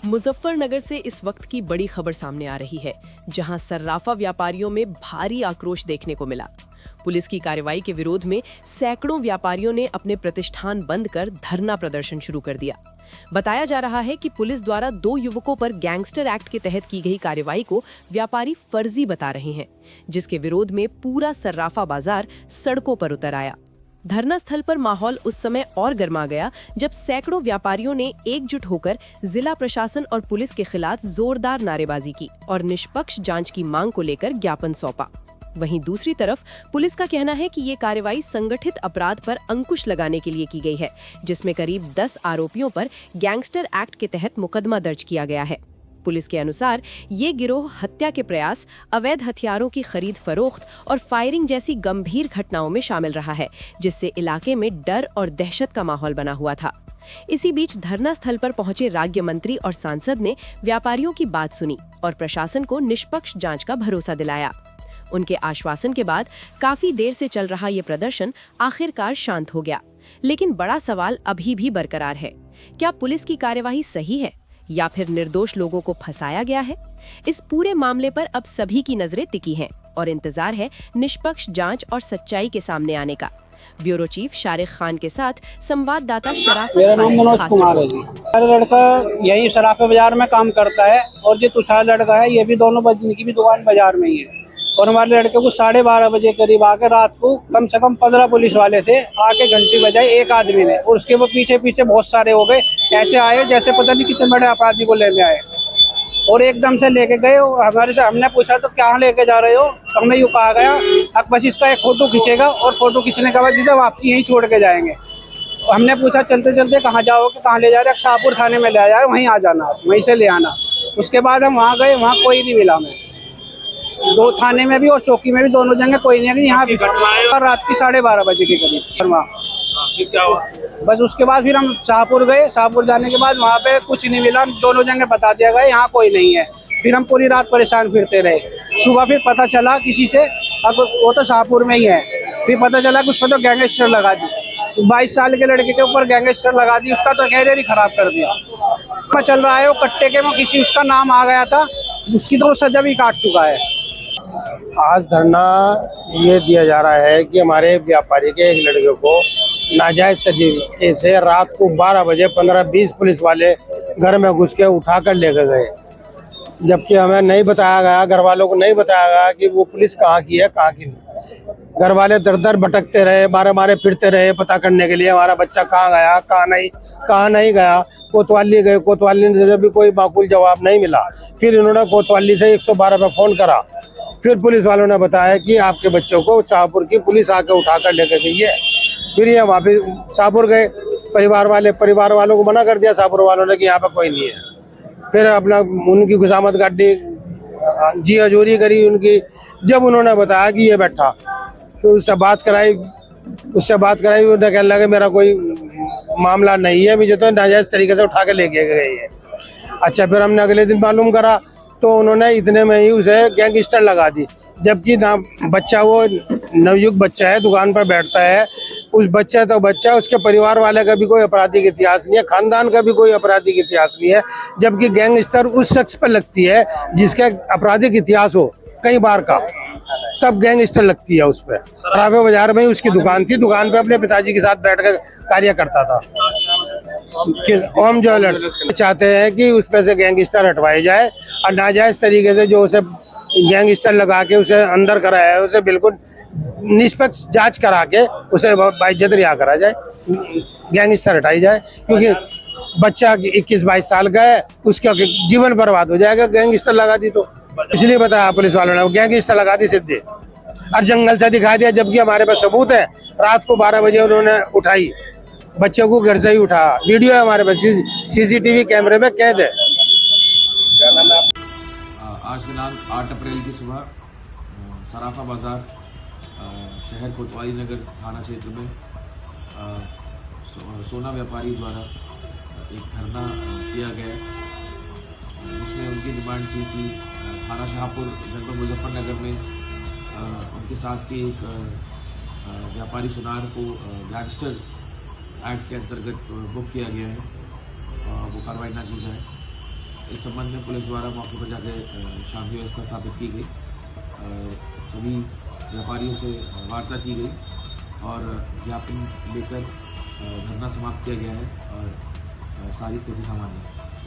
मुजफ्फरनगर से इस वक्त की बड़ी खबर सामने आ रही है, जहां सर्राफा व्यापारियों में भारी आक्रोश देखने को मिला। पुलिस की कार्रवाई के विरोध में सैकड़ों व्यापारियों ने अपने प्रतिष्ठान बंद कर धरना प्रदर्शन शुरू कर दिया। बताया जा रहा है कि पुलिस द्वारा 2 युवकों पर गैंगस्टर एक्ट के तहत की गई कार्रवाई को व्यापारी फर्जी बता रहे हैं, जिसके विरोध में पूरा सर्राफा बाजार सड़कों पर उतर आया। धरना स्थल पर माहौल उस समय और गर्मा गया जब सैकड़ों व्यापारियों ने एकजुट होकर जिला प्रशासन और पुलिस के खिलाफ जोरदार नारेबाजी की और निष्पक्ष जांच की मांग को लेकर ज्ञापन सौंपा। वहीं दूसरी तरफ पुलिस का कहना है कि ये कार्रवाई संगठित अपराध पर अंकुश लगाने के लिए की गई है, जिसमें करीब 10 आरोपियों पर गैंगस्टर एक्ट के तहत मुकदमा दर्ज किया गया है। पुलिस के अनुसार ये गिरोह हत्या के प्रयास, अवैध हथियारों की खरीद फरोख्त और फायरिंग जैसी गंभीर घटनाओं में शामिल रहा है, जिससे इलाके में डर और दहशत का माहौल बना हुआ था। इसी बीच धरना स्थल पर पहुंचे राज्य मंत्री और सांसद ने व्यापारियों की बात सुनी और प्रशासन को निष्पक्ष जांच का भरोसा दिलाया। उनके आश्वासन के बाद काफी देर से चल रहा ये प्रदर्शन आखिरकार शांत हो गया। लेकिन बड़ा सवाल अभी भी बरकरार है, क्या पुलिस की कार्यवाही सही है या फिर निर्दोष लोगों को फंसाया गया है? इस पूरे मामले पर अब सभी की नजरें टिकी हैं और इंतजार है निष्पक्ष जांच और सच्चाई के सामने आने का। ब्यूरो चीफ शारिक खान के साथ संवाददाता शराफत। मेरा नाम मनोज कुमार है जी। मेरा लड़का यही सराफा बाजार में काम करता है और जो तुषार लड़का है ये भी दोनों इनकी भी दुकान बाजार में ही है। और हमारे लड़के को 12:30 बजे करीब आके रात को कम से कम 15 पुलिस वाले थे, आके घंटी बजाई एक आदमी ने और उसके वो पीछे पीछे बहुत सारे हो गए। ऐसे आए जैसे पता नहीं कितने बड़े अपराधी को लेने आए और एकदम से लेके गए। हमारे से हमने पूछा तो क्या लेके जा रहे हो, तो हमें यूँ कहा गया बस इसका एक फोटो खींचेगा और फोटो खींचने के बाद जिसे वापसी यहीं छोड़ के जाएंगे। हमने पूछा चलते चलते कहाँ जाओगे, कहाँ ले जा रहे? शाहपुर थाने में ले आ जा रहे, वहीं आ जाना, आप वहीं से ले आना। उसके बाद हम वहाँ गए, वहाँ कोई नहीं मिला हमें। 2 थाने में भी और चौकी में भी दोनों जगह कोई नहीं है। यहाँ भी रात की 12:30 बजे के करीब क्या हुआ। बस उसके बाद फिर हम शाहपुर गए। शाहपुर जाने के बाद वहाँ पे कुछ नहीं मिला, दोनों जगह बता दिया गया यहाँ कोई नहीं है। फिर हम पूरी रात परेशान फिरते रहे। सुबह फिर पता चला किसी से, अब वो तो शाहपुर में ही है, फिर पता चला कि उस पर तो गैंगस्टर लगा दी। 22 साल के लड़के के ऊपर गैंगस्टर लगा दी, उसका तो कैरियर ही खराब कर दिया। चल रहा है वो कट्टे के में किसी उसका नाम आ गया था, उसकी तो सजा भी काट चुका है। आज धरना ये दिया जा रहा है कि हमारे व्यापारी के एक लड़के को नाजायज तरीके से रात को 12 बजे 15-20 पुलिस वाले घर में घुस के उठा कर लेकर गए, जबकि हमें नहीं बताया गया, घर वालों को नहीं बताया गया कि वो पुलिस कहाँ की है कहाँ की नहीं। घर वाले दर दर भटकते रहे, मारे फिरते रहे पता करने के लिए हमारा बच्चा कहाँ गया कहाँ नहीं गया। कोतवाली गए, कोतवाली से भी कोई माकूल जवाब नहीं मिला। फिर इन्होंने कोतवाली से 112 पे फ़ोन करा। फिर पुलिस वालों ने बताया कि आपके बच्चों को शाहपुर की पुलिस आकर उठा कर लेकर गई है। फिर ये वहाँ पे शाहपुर गए, परिवार वालों को मना कर दिया शाहपुर वालों ने कि यहाँ पे कोई नहीं है। फिर अपना उनकी खुशामद गाड़ी जी हजूरी करी उनकी। जब उन्होंने बताया कि ये बैठा, तो उससे बात कराई उन्होंने कहने लगे मेरा कोई मामला नहीं है, मुझे तो नाजायज तरीके से उठा के लेके गए है। अच्छा, फिर हमने अगले दिन मालूम करा तो उन्होंने इतने में ही उसे गैंगस्टर लगा दी, जबकि ना बच्चा वो नवयुक्त बच्चा है, दुकान पर बैठता है। उस बच्चा उसके परिवार वाले का भी कोई आपराधिक इतिहास नहीं है, खानदान का भी कोई आपराधिक इतिहास नहीं है। जबकि गैंगस्टर उस शख्स पर लगती है जिसका आपराधिक इतिहास हो कई बार का, तब गैंगस्टर लगती है उस पर। सराफा बाजार में ही उसकी दुकान थी, दुकान पे अपने पिताजी के साथ बैठकर कार्य करता था। ओम ज्वेलर्स चाहते हैं कि उस पे से गैंगस्टर हटवाए जाए और नाजायज तरीके से जो उसे गैंगस्टर लगा के उसे अंदर कराया है उसे बिल्कुल निष्पक्ष जांच करा के उसे बाइज्जत रिहा करा जाए, गैंगस्टर हटाई जाए। क्योंकि बच्चा 21-22 साल का है, उसका जीवन बर्बाद हो जाएगा गैंगस्टर लगा दी तो। इसलिए बताया पुलिस वालों ने गैंगस्टर लगा दी सीधे और जंगल से दिखा दिया, जबकि हमारे पास सबूत है। रात को 12 बजे उन्होंने उठाई, बच्चे को घर से ही उठा, वीडियो है हमारे पास, CCTV कैमरे में कैद है। आज दिनांक 8 अप्रैल की सुबह सराफा बाजार शहर कोतवाली नगर थाना क्षेत्र में सोना व्यापारी द्वारा एक धरना किया गया, जिसमें उनकी डिमांड थी कि थाना शाहपुर जनपद मुजफ्फरनगर में उनके साथ के एक व्यापारी सुनार को गैंगस्टर एक्ट के अंतर्गत बुक किया गया है, वो कार्रवाई ना की जाए। इस संबंध में पुलिस द्वारा मौके पर जाकर शांति व्यवस्था स्थापित की गई। सभी व्यापारियों से वार्ता की गई और ज्ञापन लेकर धरना समाप्त किया गया है और सारी स्थिति सामान्य है।